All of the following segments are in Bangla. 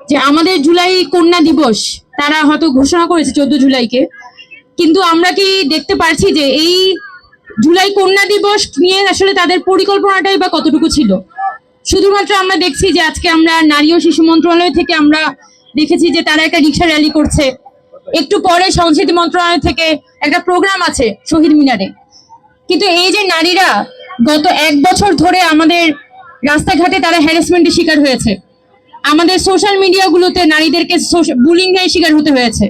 যে আমাদের জুলাই কন্যা দিবস তারা হয়তো ঘোষণা করেছে 14 জুলাইকে, কিন্তু আমরা কি দেখতে পারছি যে এই জুলাই কন্যা দিবস নিয়ে আসলে তাদের পরিকল্পনাটাই বা কতটুকু ছিল? শুধুমাত্র আমরা দেখছি যে আজকে আমরা নারী ও শিশু মন্ত্রণালয় থেকে আমরা দেখেছি যে তারা একটা রিক্সা র্যালি করছে, একটু পরে সংস্কৃতি মন্ত্রণালয় থেকে একটা প্রোগ্রাম আছে শহীদ মিনারে। কিন্তু এই যে নারীরা গত 1 বছর ধরে আমাদের রাস্তাঘাটে তারা হ্যারাসমেন্টের শিকার হয়েছে, আমাদের সোশ্যাল মিডিয়াগুলোতে নারীদেরকে বুলিং এর শিকার হতে হয়েছে,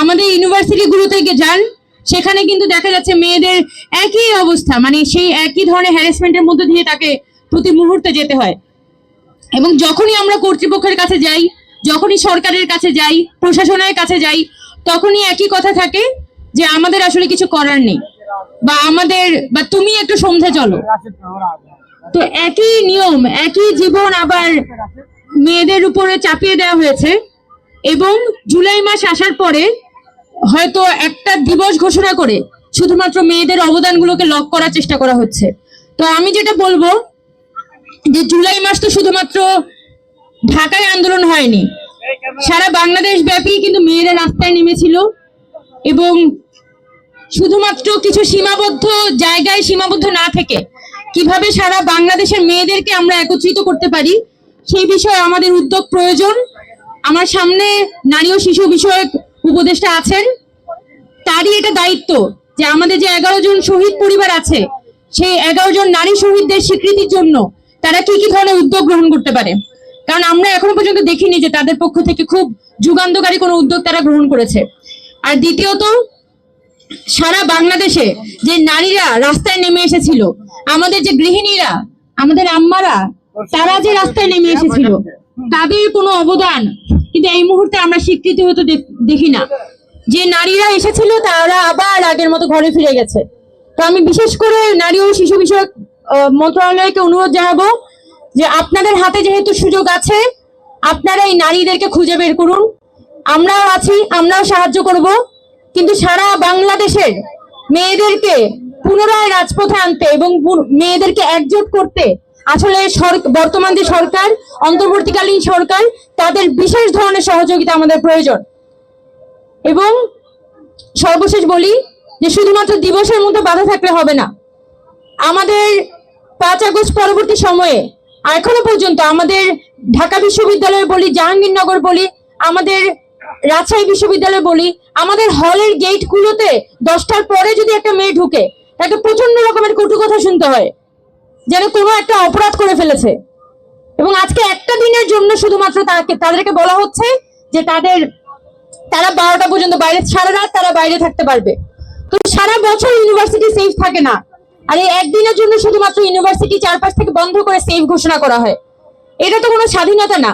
আমাদের ইউনিভার্সিটিগুলোতে যান সেখানে কিন্তু দেখা যাচ্ছে মেয়েদের একই অবস্থা, মানে সেই একই ধরনের হ্যারাসমেন্টের মধ্যে দিয়ে তাকে প্রতি মুহূর্তে যেতে হয়। এবং যখনই আমরা কর্তৃপক্ষের কাছে যাই, যখনই সরকারের কাছে যাই, প্রশাসনের কাছে যাই, তখনই একই কথা থাকে যে আমাদের আসলে কিছু করার নেই, বা তুমি একটু সন্ধে চলো। তো একই নিয়ম, একই জীবন আবার মেয়েদের উপরে চাপিয়ে দেওয়া হয়েছে। এবং জুলাই মাস আসার পরে হয়তো একটা দিবস ঘোষণা করে শুধুমাত্র মেয়েদের অবদানগুলোকে লক করার চেষ্টা করা হচ্ছে। তো আমি যেটা বলবো যে জুলাই মাস তো শুধুমাত্র ঢাকায় আন্দোলন হয়নি, সারা বাংলাদেশ ব্যাপী কিন্তু মেয়েরা রাস্তায় নেমেছিল। এবং শুধুমাত্র কিছু সীমাবদ্ধ জায়গায় সীমাবদ্ধ না থেকে কিভাবে সারা বাংলাদেশের মেয়েদেরকে আমরা একত্রিত করতে পারি সেই বিষয়ে আমাদের উদ্যোগ প্রয়োজন। আমার সামনে নারী ও শিশু বিষয়ক উপদেষ্টা আছেন, তারই এটা দায়িত্ব যে আমাদের যে 11 জন শহীদ পরিবার আছে সেই 11 জন নারী শহীদদের স্বীকৃতির জন্য তারা কি কি ধরনের উদ্যোগ গ্রহণ করতে পারে। কারণ আমরা এখনো পর্যন্ত দেখিনি যে তাদের পক্ষ থেকে খুব যুগান্তকারী কোনো উদ্যোগ তারা গ্রহণ করেছে। আর দ্বিতীয়ত, সারা বাংলাদেশে যে নারীরা রাস্তায় নেমে এসেছিল, আমাদের যে গৃহিণীরা, আমাদের আম্মারা, তারা যে রাস্তায় নেমে এসেছিল, তাদের কোনো অবদান কিন্তু এই মুহূর্তে আমরা স্বীকৃতি হতে দেখি না। যে নারীরা এসেছিল তারা আবার আগের মতো ঘরে ফিরে গেছে। তো আমি বিশেষ করে নারী ও শিশু বিষয়ক মন্ত্রণালয়কে অনুরোধ জানাবো যে আপনাদের হাতে যেহেতু সুযোগ আছে, আপনারা এই নারীদেরকে খুঁজে বের করুন। আমরাও আছি, আমরাও সাহায্য করব, কিন্তু সারা বাংলাদেশের মেয়েদেরকে পুনরায় রাজপথে আনতে এবং মেয়েদেরকে একজোট করতে আসলে বর্তমান যে সরকার, অন্তর্বর্তীকালীন সরকার, তাদের বিশেষ ধরনের সহযোগিতা আমাদের প্রয়োজন। এবং সর্বশেষ বলি যে শুধুমাত্র দিবসের মধ্যে বাধা থাকলে হবে না। আমাদের 5 আগস্ট পরবর্তী সময়ে এখনো পর্যন্ত আমাদের ঢাকা বিশ্ববিদ্যালয় বলি, জাহাঙ্গীরনগর বলি, আমাদের রাজশাহী বিশ্ববিদ্যালয় বলি, আমাদের হলের গেটগুলোতে 10টার পরে যদি একটা মেয়ে ঢুকে তাকে প্রচন্ড রকমের কটু কথা শুনতে হয়, যেন কোনো একটা অপরাধ করে ফেলেছে। এবং আজকে একটা দিনের জন্য শুধুমাত্র তাদেরকে বলা হচ্ছে যে তারা 12টা পর্যন্ত বাইরে, সারা রাত তারা বাইরে থাকতে পারবে। তো সারা বছর ইউনিভার্সিটি সেফ থাকে না, আর এই একদিনের জন্য শুধুমাত্র ইউনিভার্সিটি চারপাশ থেকে বন্ধ করে সেফ ঘোষণা করা হয়। এটা তো কোনো স্বাধীনতা না।